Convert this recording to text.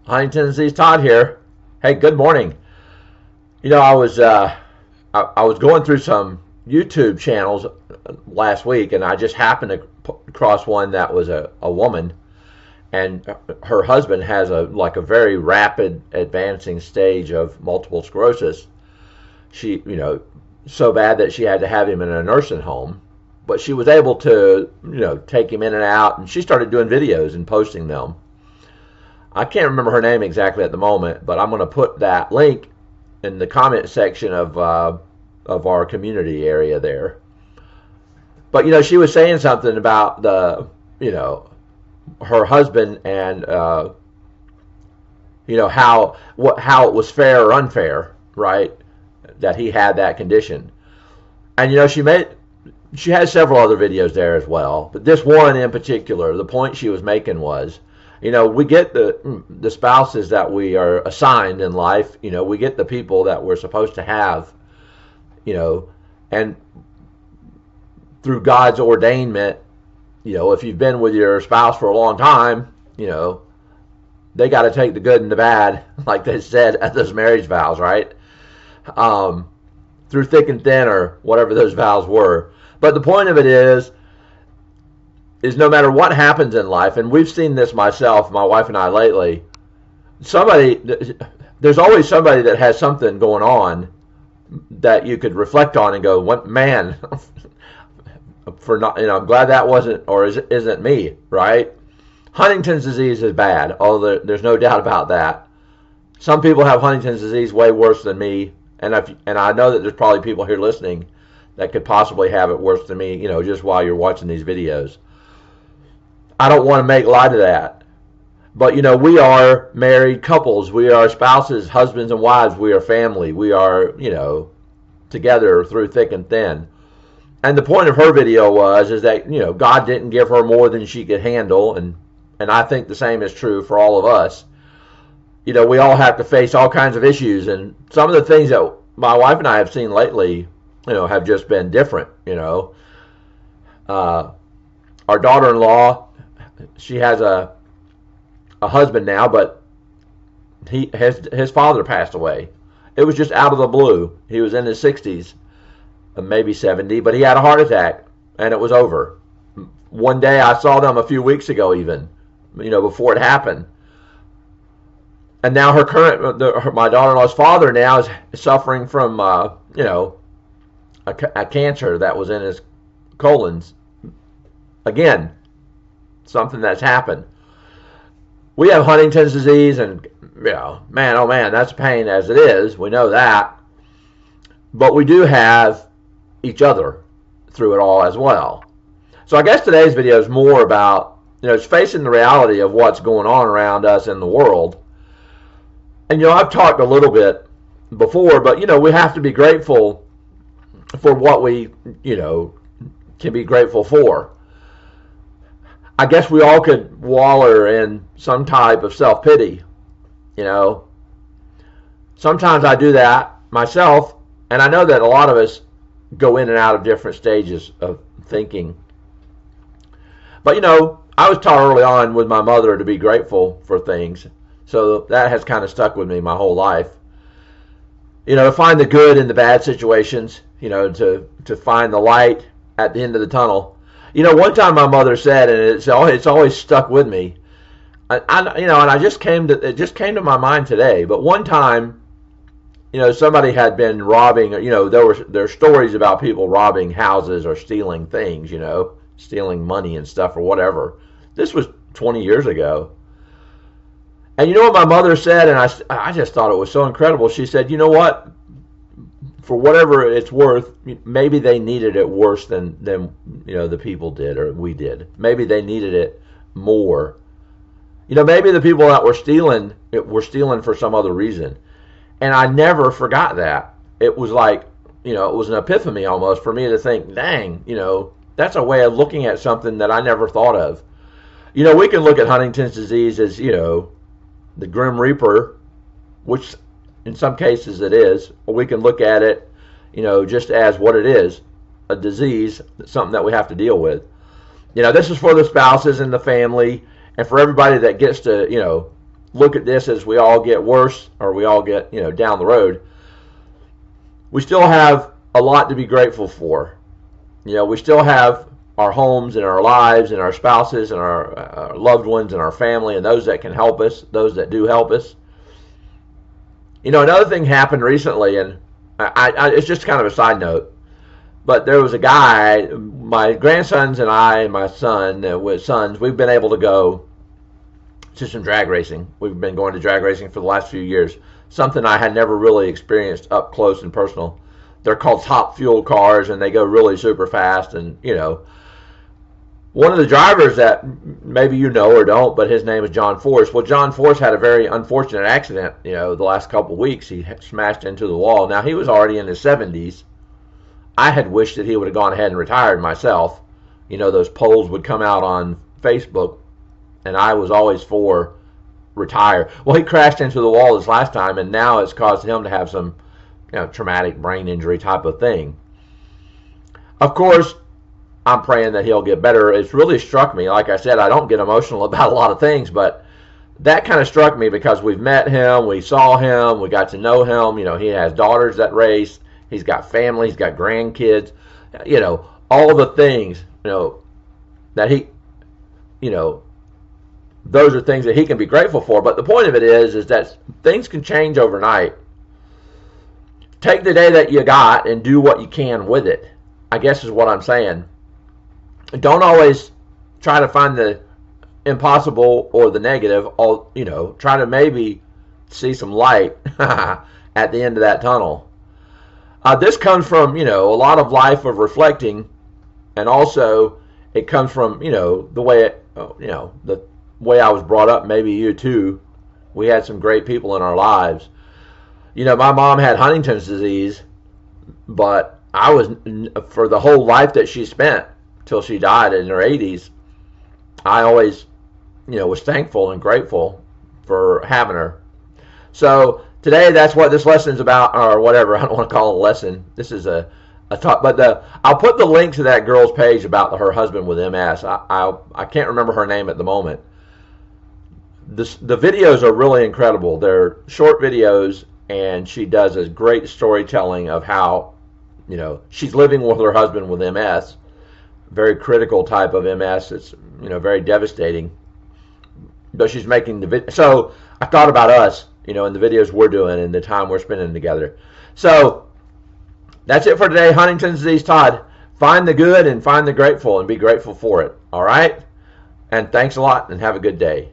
Huntington's disease, Todd here. Hey, good morning. I was going through some YouTube channels last week, and I just happened to cross one that was a woman, and her husband has a very rapid advancing stage of multiple sclerosis. She, so bad that she had to have him in a nursing home, but she was able to, take him in and out, and she started doing videos and posting them. I can't remember her name exactly at the moment, but I'm going to put that link in the comment section of our community area there. But she was saying something about her husband and how it was fair or unfair, right? That he had that condition, and she has several other videos there as well. But this one in particular, the point she was making was, we get the spouses that we are assigned in life. We get the people that we're supposed to have, and through God's ordainment, if you've been with your spouse for a long time, they got to take the good and the bad, like they said at those marriage vows, right? Through thick and thin, or whatever those vows were. But the point of it is no matter what happens in life, and we've seen this myself, my wife and I lately, there's always somebody that has something going on that you could reflect on and go, "What man?" For not, I'm glad that wasn't or isn't me, right? Huntington's disease is bad, although there's no doubt about that. Some people have Huntington's disease way worse than me, and I know that there's probably people here listening that could possibly have it worse than me, just while you're watching these videos. I don't want to make light of that. But, we are married couples. We are spouses, husbands and wives. We are family. We are, together through thick and thin. And the point of her video is that, God didn't give her more than she could handle. And I think the same is true for all of us. We all have to face all kinds of issues. And some of the things that my wife and I have seen lately, have just been different, Our daughter-in-law, she has a husband now, but his father passed away. It was just out of the blue. He was in his 60s, maybe 70, but he had a heart attack, and it was over. One day I saw them a few weeks ago, even, before it happened. And now my daughter-in-law's father now is suffering from, a cancer that was in his colons. Again, something that's happened. We have Huntington's disease, and man, oh man, that's pain as it is. We know that. But we do have each other through it all as well. So I guess today's video is more about, it's facing the reality of what's going on around us in the world. And, I've talked a little bit before, but, we have to be grateful for what we, can be grateful for. I guess we all could waller in some type of self-pity, Sometimes I do that myself, and I know that a lot of us go in and out of different stages of thinking. But, I was taught early on with my mother to be grateful for things, so that has kind of stuck with me my whole life. To find the good in the bad situations, to find the light at the end of the tunnel. One time my mother said, and it's always stuck with me. And it just came to my mind today. But one time, somebody had been robbing. There are stories about people robbing houses or stealing things. Stealing money and stuff or whatever. This was 20 years ago. And you know what my mother said, and I just thought it was so incredible. She said, "You know what? For whatever it's worth, maybe they needed it worse than the people did or we did. Maybe they needed it more. Maybe the people that were stealing for some other reason." And I never forgot that. It was like, it was an epiphany almost for me to think, dang, that's a way of looking at something that I never thought of. We can look at Huntington's disease as, the Grim Reaper, which in some cases it is, or we can look at it, just as what it is, a disease, something that we have to deal with. This is for the spouses and the family, and for everybody that gets to, look at this as we all get worse or we all get, down the road, we still have a lot to be grateful for. We still have our homes and our lives and our spouses and our loved ones and our family and those that can help us, those that do help us. Another thing happened recently, and it's just kind of a side note, but there was a guy, my grandsons and I and my son, with sons, we've been able to go to some drag racing. We've been going to drag racing for the last few years, something I had never really experienced up close and personal. They're called top fuel cars, and they go really super fast, and, one of the drivers that maybe you know or don't, but his name is John Force. Well, John Force had a very unfortunate accident, the last couple of weeks. He smashed into the wall. Now, he was already in his 70s. I had wished that he would have gone ahead and retired myself. Those polls would come out on Facebook, and I was always for retire. Well, he crashed into the wall this last time, and now it's caused him to have some traumatic brain injury type of thing. Of course, I'm praying that he'll get better. It's really struck me. Like I said, I don't get emotional about a lot of things, but that kind of struck me because we've met him, we saw him, we got to know him. He has daughters that race. He's got family. He's got grandkids. All the things, that he, those are things that he can be grateful for. But the point of it is that things can change overnight. Take the day that you got and do what you can with it, I guess is what I'm saying. Don't always try to find the impossible or the negative. Try to maybe see some light at the end of that tunnel. This comes from, a lot of life of reflecting, and also it comes from, the way the way I was brought up. Maybe you too. We had some great people in our lives. My mom had Huntington's disease, but I was, for the whole life that she spent till she died in her 80s, I always, was thankful and grateful for having her. So today, that's what this lesson is about, or whatever. I don't want to call it a lesson. This is a talk, but I'll put the link to that girl's page about her husband with MS. I can't remember her name at the moment. The videos are really incredible. They're short videos, and she does a great storytelling of how, she's living with her husband with MS. Very critical type of MS. It's, very devastating. But she's making the video. So I thought about us, in the videos we're doing and the time we're spending together. So that's it for today. Huntington's disease, Todd. Find the good and find the grateful and be grateful for it. All right? And thanks a lot and have a good day.